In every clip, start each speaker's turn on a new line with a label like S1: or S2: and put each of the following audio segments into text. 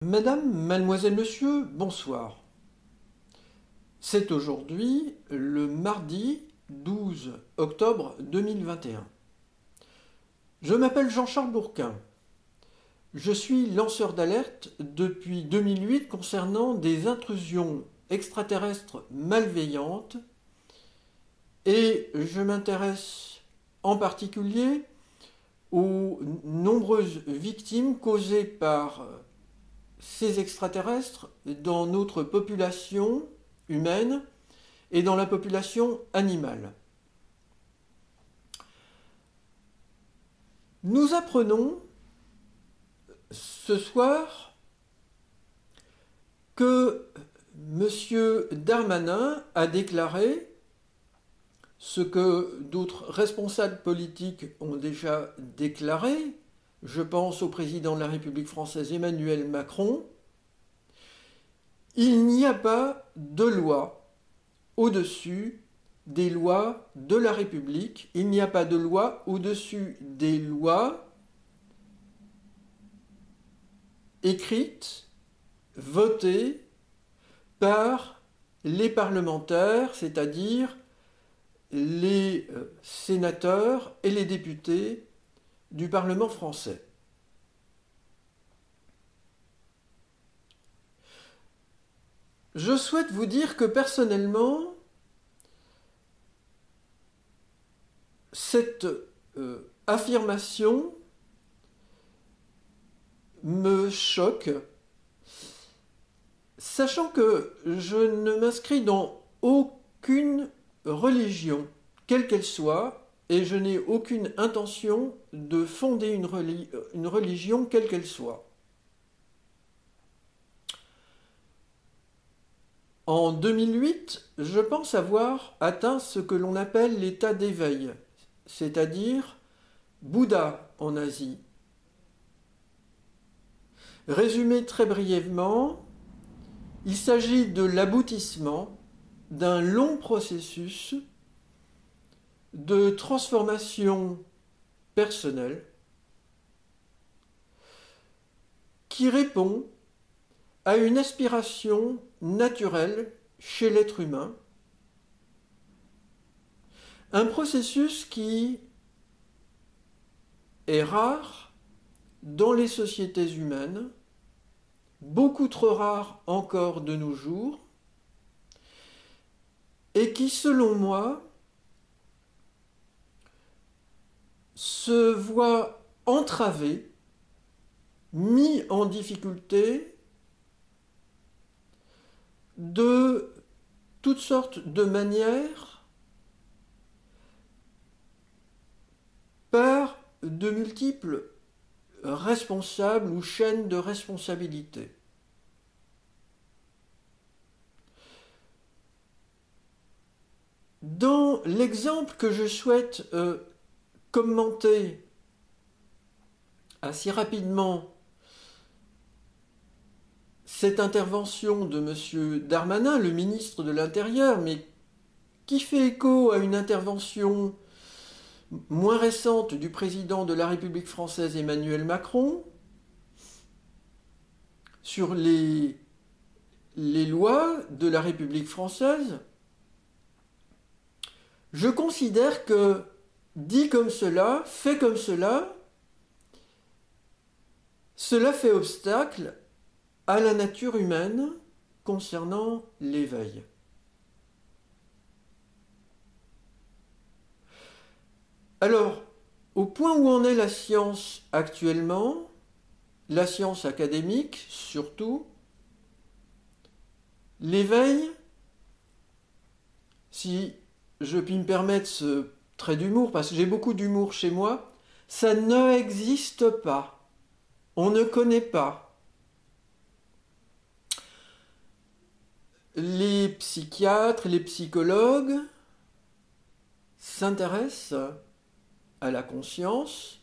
S1: Madame, mademoiselle, monsieur, bonsoir. C'est aujourd'hui le mardi 12 octobre 2021. Je m'appelle Jean-Charles Bourquin. Je suis lanceur d'alerte depuis 2008 concernant des intrusions extraterrestres malveillantes et je m'intéresse en particulier aux nombreuses victimes causées par ces extraterrestres dans notre population humaine et dans la population animale. Nous apprenons ce soir que M. Darmanin a déclaré ce que d'autres responsables politiques ont déjà déclaré. Je pense au président de la République française Emmanuel Macron. Il n'y a pas de loi au-dessus des lois de la République. Il n'y a pas de loi au-dessus des lois écrites, votées par les parlementaires, c'est-à-dire les sénateurs et les députés du Parlement français. Je souhaite vous dire que personnellement, cette affirmation me choque, sachant que je ne m'inscris dans aucune religion, quelle qu'elle soit, et je n'ai aucune intention de fonder une religion, quelle qu'elle soit. En 2008, je pense avoir atteint ce que l'on appelle l'état d'éveil, c'est-à-dire Bouddha en Asie. Résumé très brièvement, il s'agit de l'aboutissement d'un long processus de transformation personnelle qui répond à une aspiration naturelle chez l'être humain, un processus qui est rare dans les sociétés humaines, beaucoup trop rare encore de nos jours, et qui, selon moi, se voit entravé, mis en difficulté de toutes sortes de manières par de multiples responsables ou chaînes de responsabilité. Dans l'exemple que je souhaite commenter assez rapidement cette intervention de M. Darmanin, le ministre de l'Intérieur, mais qui fait écho à une intervention moins récente du président de la République française Emmanuel Macron sur les lois de la République française, je considère que dit comme cela, fait comme cela fait obstacle à la nature humaine concernant l'éveil. Alors, au point où en est la science actuellement, la science académique surtout, l'éveil, si je puis me permettre ce trait d'humour, parce que j'ai beaucoup d'humour chez moi, ça n'existe pas. On ne connaît pas. Les psychiatres, les psychologues s'intéressent à la conscience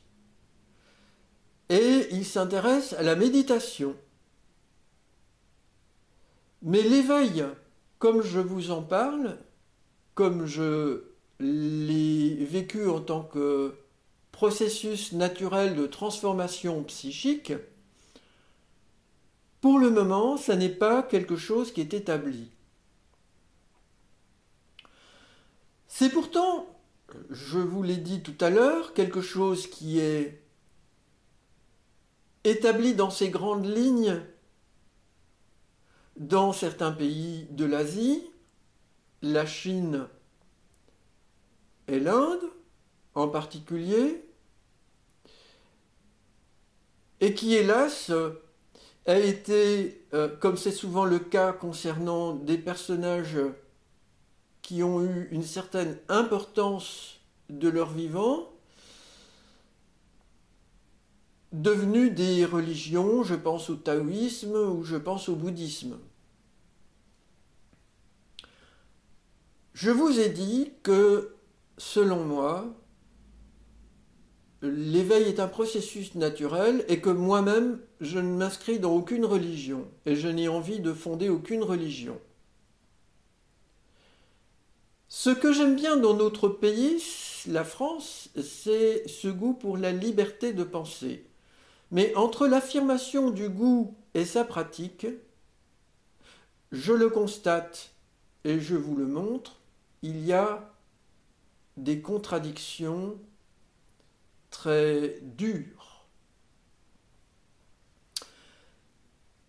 S1: et ils s'intéressent à la méditation. Mais l'éveil, comme je vous en parle, comme je l'ai vécu en tant que processus naturel de transformation psychique, Pour le moment, ça n'est pas quelque chose qui est établi. C'est pourtant, je vous l'ai dit tout à l'heure, quelque chose qui est établi dans ses grandes lignes dans certains pays de l'Asie, la Chine et l'Inde en particulier, et qui hélas a été, comme c'est souvent le cas concernant des personnages qui ont eu une certaine importance de leur vivant, devenus des religions, je pense au taoïsme ou je pense au bouddhisme. Je vous ai dit que, selon moi, l'éveil est un processus naturel et que moi-même, je ne m'inscris dans aucune religion et je n'ai envie de fonder aucune religion. Ce que j'aime bien dans notre pays, la France, c'est ce goût pour la liberté de penser. Mais entre l'affirmation du goût et sa pratique, je le constate et je vous le montre, il y a des contradictions très dures.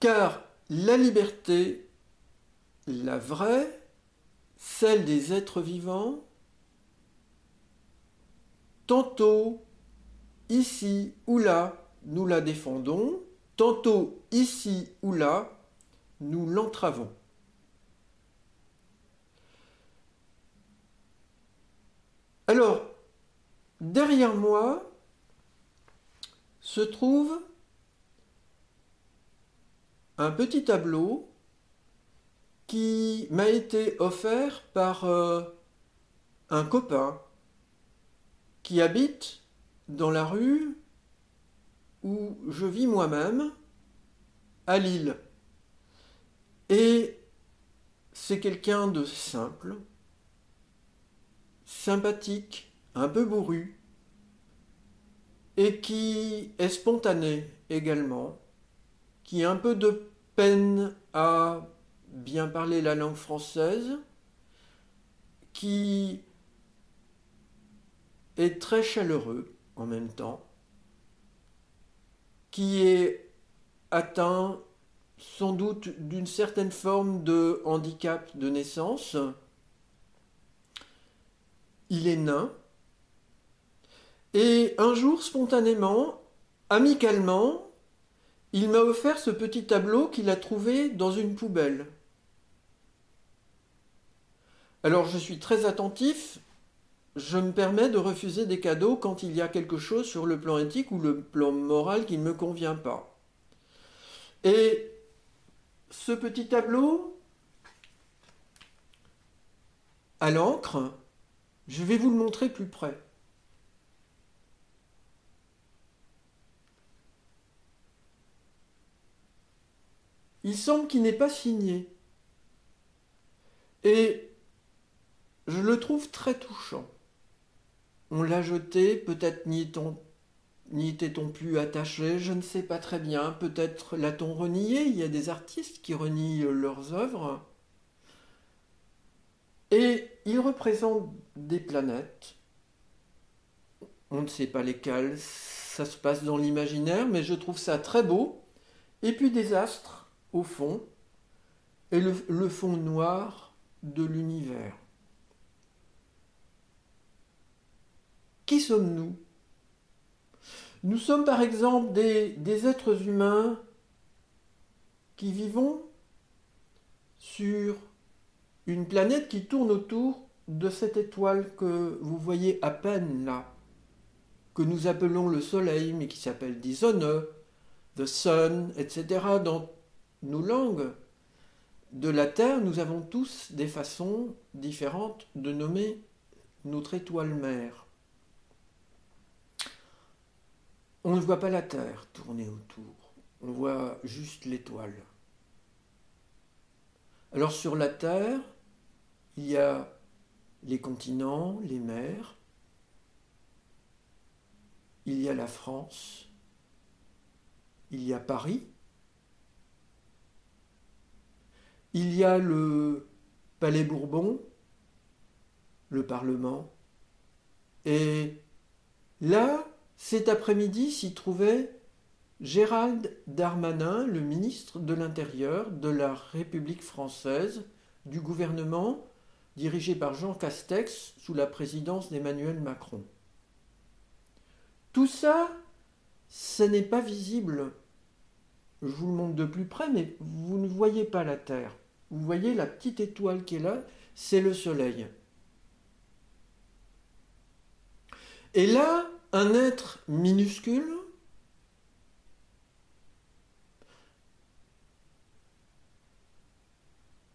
S1: Car la liberté, la vraie, celle des êtres vivants, tantôt, ici ou là, nous la défendons, tantôt, ici ou là, nous l'entravons. Alors, derrière moi se trouve un petit tableau qui m'a été offert par un copain qui habite dans la rue où je vis moi-même, à Lille. Et c'est quelqu'un de simple, sympathique, un peu bourru, et qui est spontané également, qui a un peu de peine à bien parler la langue française, qui est très chaleureux en même temps, qui est atteint sans doute d'une certaine forme de handicap de naissance. Il est nain. Et un jour, spontanément, amicalement, il m'a offert ce petit tableau qu'il a trouvé dans une poubelle. Alors je suis très attentif, je me permets de refuser des cadeaux quand il y a quelque chose sur le plan éthique ou le plan moral qui ne me convient pas. Et ce petit tableau, à l'encre, je vais vous le montrer plus près. Il semble qu'il n'est pas signé. Et je le trouve très touchant. On l'a jeté, peut-être n'y était-on plus attaché, je ne sais pas très bien. Peut-être l'a-t-on renié, il y a des artistes qui renient leurs œuvres. Et il représente des planètes. On ne sait pas lesquelles, ça se passe dans l'imaginaire, mais je trouve ça très beau. Et puis des astres au fond, et le fond noir de l'univers. Qui sommes-nous? Nous sommes par exemple des êtres humains qui vivons sur une planète qui tourne autour de cette étoile que vous voyez à peine là, que nous appelons le Soleil, mais qui s'appelle die Sonne, the Sun, etc. Dans nos langues de la Terre, nous avons tous des façons différentes de nommer notre étoile mère. On ne voit pas la Terre tourner autour, on voit juste l'étoile. Alors sur la Terre, il y a les continents, les mers, il y a la France, il y a Paris, Il y a le Palais Bourbon, le Parlement, et là, cet après-midi, s'y trouvait Gérald Darmanin, le ministre de l'Intérieur de la République française, du gouvernement dirigé par Jean Castex sous la présidence d'Emmanuel Macron. Tout ça, ce n'est pas visible. Je vous le montre de plus près, mais vous ne voyez pas la Terre. Vous voyez la petite étoile qui est là, c'est le Soleil. Et là, un être minuscule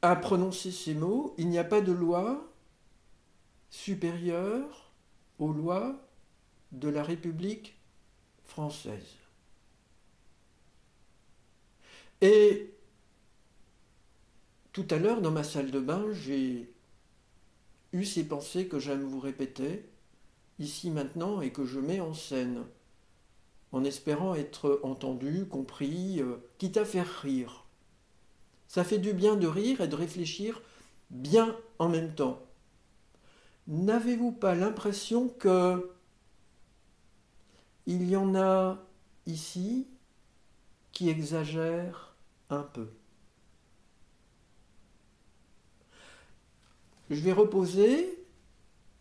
S1: a prononcé ces mots: il n'y a pas de loi supérieure aux lois de la République française. Et tout à l'heure, dans ma salle de bain, j'ai eu ces pensées que j'aime vous répéter, ici maintenant, et que je mets en scène, en espérant être entendu, compris, quitte à faire rire. Ça fait du bien de rire et de réfléchir bien en même temps. N'avez-vous pas l'impression que il y en a ici qui exagèrent un peu? Je vais reposer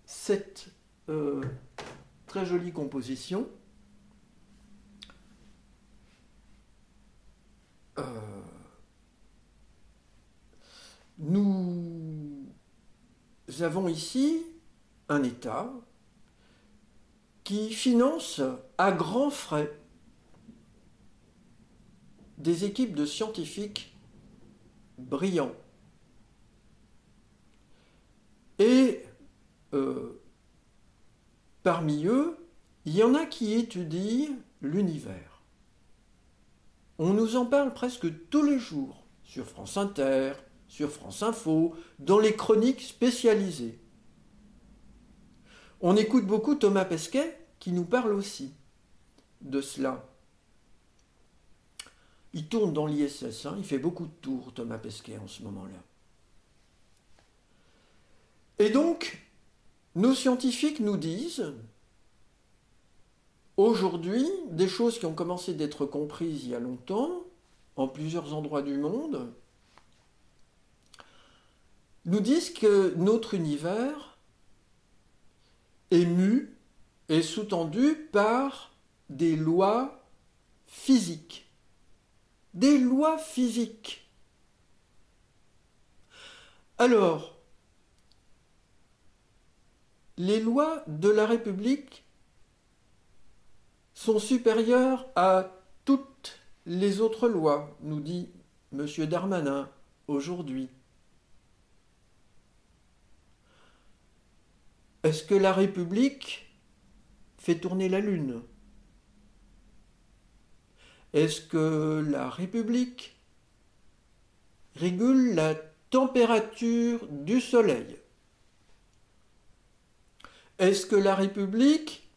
S1: cette très jolie composition. Nous avons ici un État qui finance à grands frais des équipes de scientifiques brillants. Et parmi eux, il y en a qui étudient l'univers. On nous en parle presque tous les jours, sur France Inter, sur France Info, dans les chroniques spécialisées. On écoute beaucoup Thomas Pesquet, qui nous parle aussi de cela. Il tourne dans l'ISS, il fait beaucoup de tours, Thomas Pesquet, en ce moment-là. Et donc, nos scientifiques nous disent, aujourd'hui, des choses qui ont commencé d'être comprises il y a longtemps, en plusieurs endroits du monde, nous disent que notre univers est mu et sous-tendu par des lois physiques. Des lois physiques. Alors, les lois de la République sont supérieures à toutes les autres lois, nous dit M. Darmanin aujourd'hui. Est-ce que la République fait tourner la Lune? Est-ce que la République régule la température du Soleil? Est-ce que la République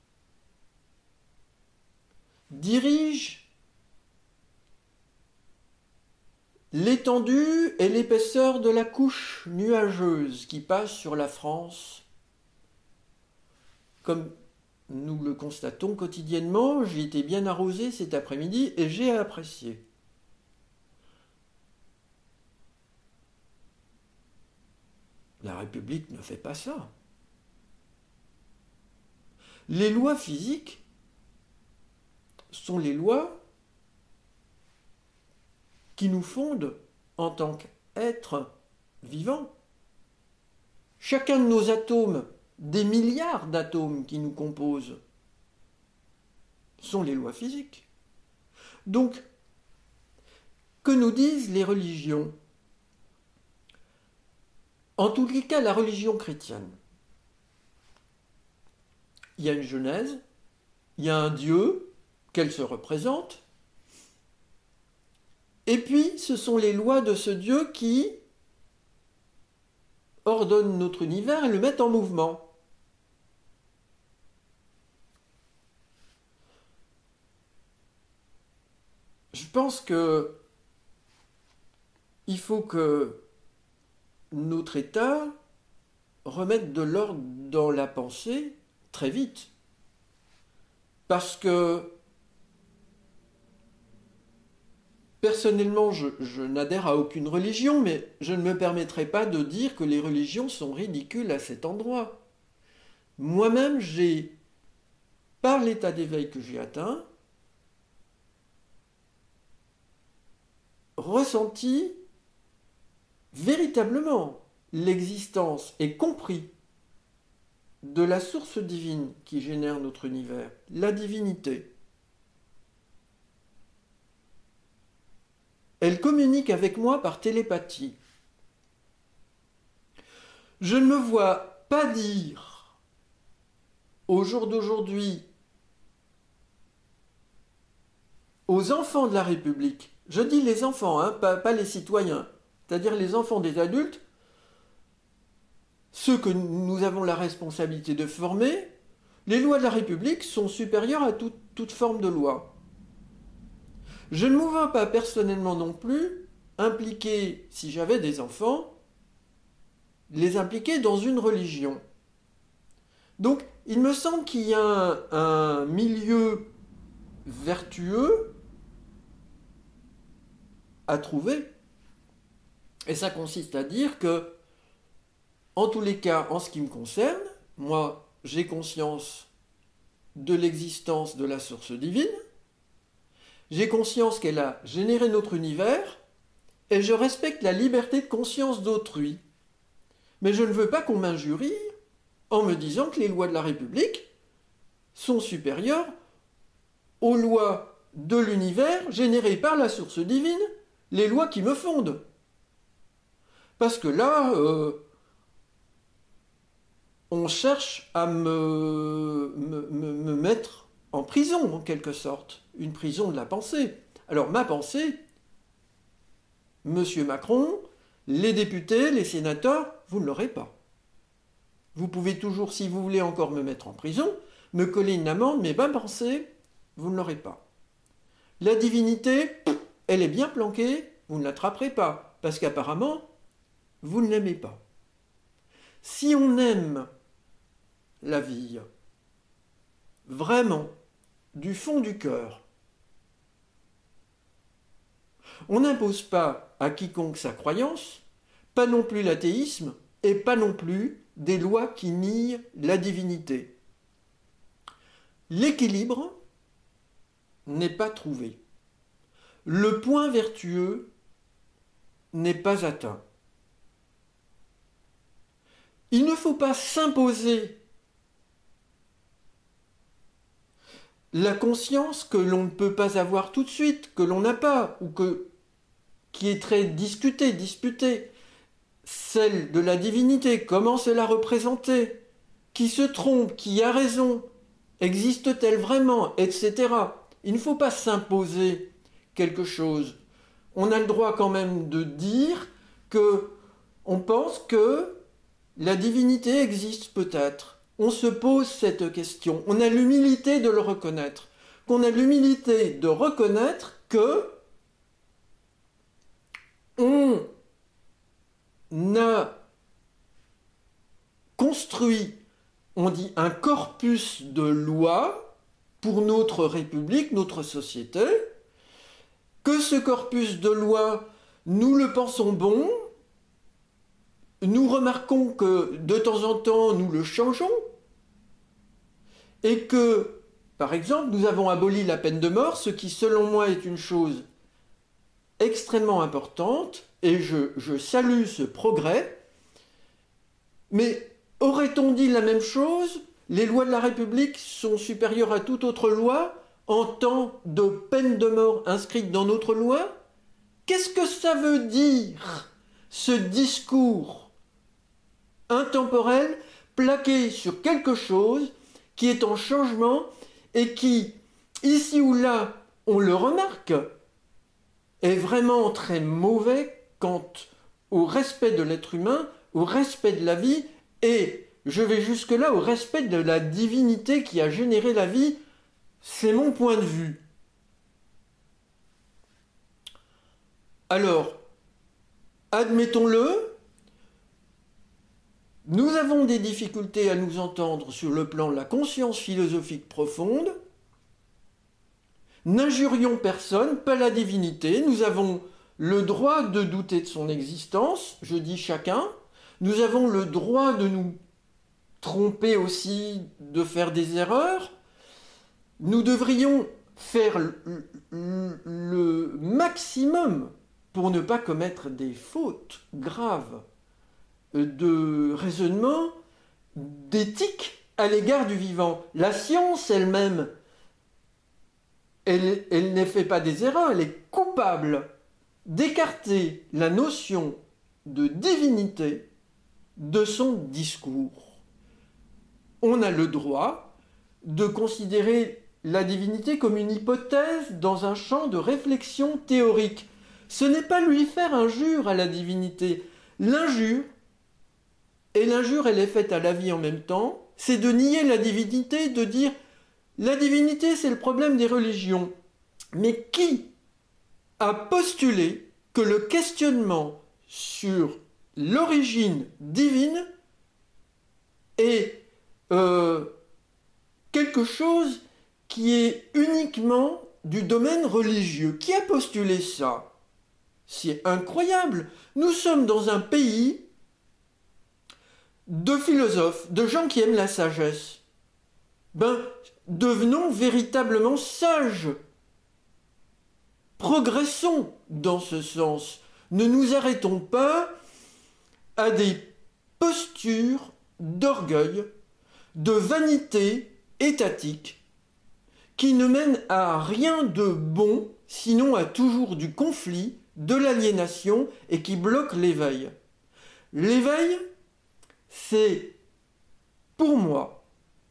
S1: dirige l'étendue et l'épaisseur de la couche nuageuse qui passe sur la France? Comme nous le constatons quotidiennement, j'ai été bien arrosé cet après-midi et j'ai apprécié. La République ne fait pas ça. Les lois physiques sont les lois qui nous fondent en tant qu'êtres vivants. Chacun de nos atomes, des milliards d'atomes qui nous composent, sont les lois physiques. Donc, que nous disent les religions? En tous les cas, la religion chrétienne. Il y a une Genèse, il y a un Dieu, qu'elle se représente, et puis ce sont les lois de ce Dieu qui ordonnent notre univers et le mettent en mouvement. Je pense que il faut que notre État remette de l'ordre dans la pensée très vite. Parce que, personnellement, je n'adhère à aucune religion, mais je ne me permettrai pas de dire que les religions sont ridicules à cet endroit. Moi-même, par l'état d'éveil que j'ai atteint, ressenti véritablement l'existence et compris de la source divine qui génère notre univers, la divinité. Elle communique avec moi par télépathie. Je ne me vois pas dire au jour d'aujourd'hui aux enfants de la République, je dis les enfants, hein, pas les citoyens, c'est-à-dire les enfants des adultes, ceux que nous avons la responsabilité de former, les lois de la République sont supérieures à toute forme de loi. Je ne me vois pas personnellement non plus impliquer, si j'avais des enfants, les impliquer dans une religion. Donc, il me semble qu'il y a un milieu vertueux à trouver. Et ça consiste à dire que, en tous les cas, en ce qui me concerne, moi, j'ai conscience de l'existence de la source divine, j'ai conscience qu'elle a généré notre univers, et je respecte la liberté de conscience d'autrui. Mais je ne veux pas qu'on m'injurie en me disant que les lois de la République sont supérieures aux lois de l'univers générées par la source divine, les lois qui me fondent. Parce que là, on cherche à me mettre en prison, en quelque sorte, une prison de la pensée. Alors ma pensée, Monsieur Macron, les députés, les sénateurs, vous ne l'aurez pas. Vous pouvez toujours, si vous voulez encore me mettre en prison, me coller une amende, mais ma pensée, vous ne l'aurez pas. La divinité, elle est bien planquée, vous ne l'attraperez pas, parce qu'apparemment, vous ne l'aimez pas. Si on aime la vie, vraiment, du fond du cœur, on n'impose pas à quiconque sa croyance, pas non plus l'athéisme, et pas non plus des lois qui nient la divinité. L'équilibre n'est pas trouvé. Le point vertueux n'est pas atteint. Il ne faut pas s'imposer la conscience que l'on ne peut pas avoir tout de suite, que l'on n'a pas, ou qui est très disputée, celle de la divinité, comment c'est la représenter, qui se trompe, qui a raison, existe-t-elle vraiment, etc. Il ne faut pas s'imposer quelque chose. On a le droit quand même de dire que on pense que la divinité existe peut-être. On se pose cette question. On a l'humilité de le reconnaître. Qu'on a l'humilité de reconnaître que on a construit, on dit, un corpus de lois pour notre République, notre société, que ce corpus de lois, nous le pensons bon, nous remarquons que de temps en temps, nous le changeons, et que, par exemple, nous avons aboli la peine de mort, ce qui, selon moi, est une chose extrêmement importante, et je salue ce progrès. Mais aurait-on dit la même chose? Les lois de la République sont supérieures à toute autre loi en temps de peine de mort inscrite dans notre loi? Qu'est-ce que ça veut dire, ce discours intemporel plaqué sur quelque chose qui est en changement et qui, ici ou là, on le remarque, est vraiment très mauvais quant au respect de l'être humain, au respect de la vie et, je vais jusque-là, au respect de la divinité qui a généré la vie. C'est mon point de vue. Alors, admettons-le, Nous avons des difficultés à nous entendre sur le plan de la conscience philosophique profonde. N'injurions personne, pas la divinité. Nous avons le droit de douter de son existence, je dis chacun. Nous avons le droit de nous tromper aussi, de faire des erreurs. Nous devrions faire le maximum pour ne pas commettre des fautes graves de raisonnement, d'éthique à l'égard du vivant. La science elle-même, elle ne fait pas des erreurs, elle est coupable d'écarter la notion de divinité de son discours. On a le droit de considérer la divinité comme une hypothèse dans un champ de réflexion théorique. Ce n'est pas lui faire injure à la divinité. L'injure, et l'injure elle est faite à la vie en même temps, c'est de nier la divinité, de dire la divinité c'est le problème des religions. Mais qui a postulé que le questionnement sur l'origine divine est quelque chose qui est uniquement du domaine religieux? Qui a postulé ça? C'est incroyable. Nous sommes dans un pays de philosophes, de gens qui aiment la sagesse. Devenons véritablement sages. Progressons dans ce sens. Ne nous arrêtons pas à des postures d'orgueil, de vanité étatique, qui ne mènent à rien de bon, sinon à toujours du conflit, de l'aliénation, et qui bloquent l'éveil. L'éveil, c'est, pour moi,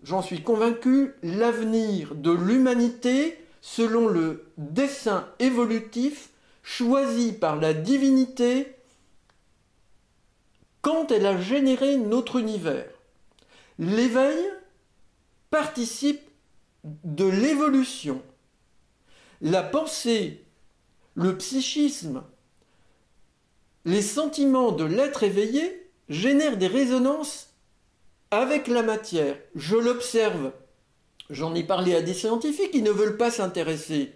S1: j'en suis convaincu, l'avenir de l'humanité selon le dessein évolutif choisi par la divinité quand elle a généré notre univers. L'éveil participe de l'évolution. La pensée, le psychisme, les sentiments de l'être éveillé génèrent des résonances avec la matière. Je l'observe. J'en ai parlé à des scientifiques qui ne veulent pas s'intéresser.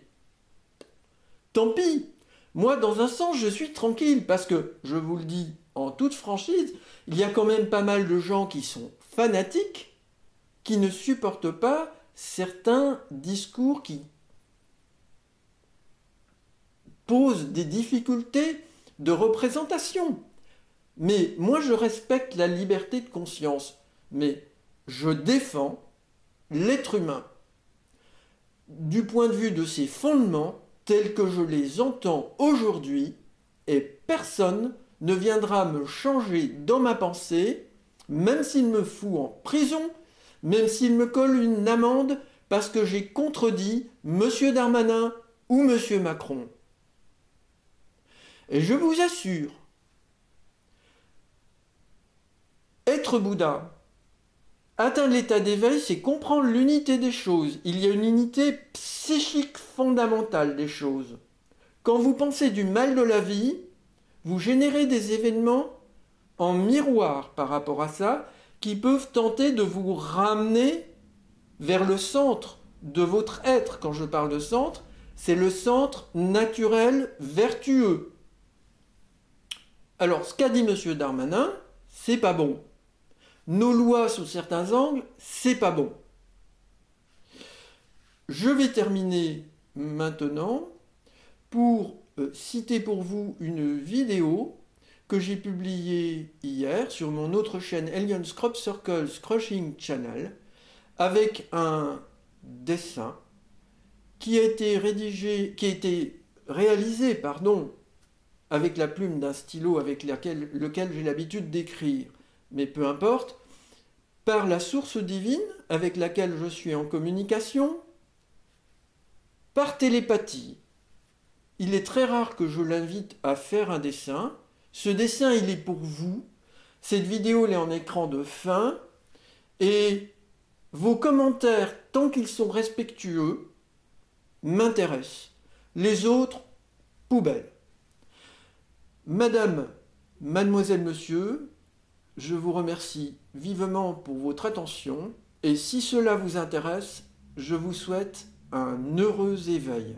S1: Tant pis. Moi, dans un sens, je suis tranquille parce que, je vous le dis en toute franchise, il y a quand même pas mal de gens qui sont fanatiques, qui ne supportent pas certains discours qui posent des difficultés de représentation. Mais moi, je respecte la liberté de conscience, mais je défends l'être humain du point de vue de ses fondements tels que je les entends aujourd'hui, et personne ne viendra me changer dans ma pensée, même s'il me fout en prison, même s'il me colle une amende parce que j'ai contredit M. Darmanin ou M. Macron. Et je vous assure, être Bouddha, atteindre l'état d'éveil, c'est comprendre l'unité des choses. Il y a une unité psychique fondamentale des choses. Quand vous pensez du mal de la vie, vous générez des événements en miroir par rapport à ça qui peuvent tenter de vous ramener vers le centre de votre être. Quand je parle de centre, c'est le centre naturel vertueux. Alors, ce qu'a dit M. Darmanin, c'est pas bon. Nos lois sous certains angles, c'est pas bon. Je vais terminer maintenant pour citer pour vous une vidéo que j'ai publiée hier sur mon autre chaîne Aliens Crop Circles Crushing Channel avec un dessin qui a été réalisé avec la plume d'un stylo avec lequel j'ai l'habitude d'écrire. Mais peu importe, par la source divine avec laquelle je suis en communication, par télépathie. Il est très rare que je l'invite à faire un dessin. Ce dessin, il est pour vous. Cette vidéo, elle est en écran de fin. Et vos commentaires, tant qu'ils sont respectueux, m'intéressent. Les autres, poubelle. Madame, mademoiselle, monsieur, Je vous remercie vivement pour votre attention et si cela vous intéresse, je vous souhaite un heureux éveil.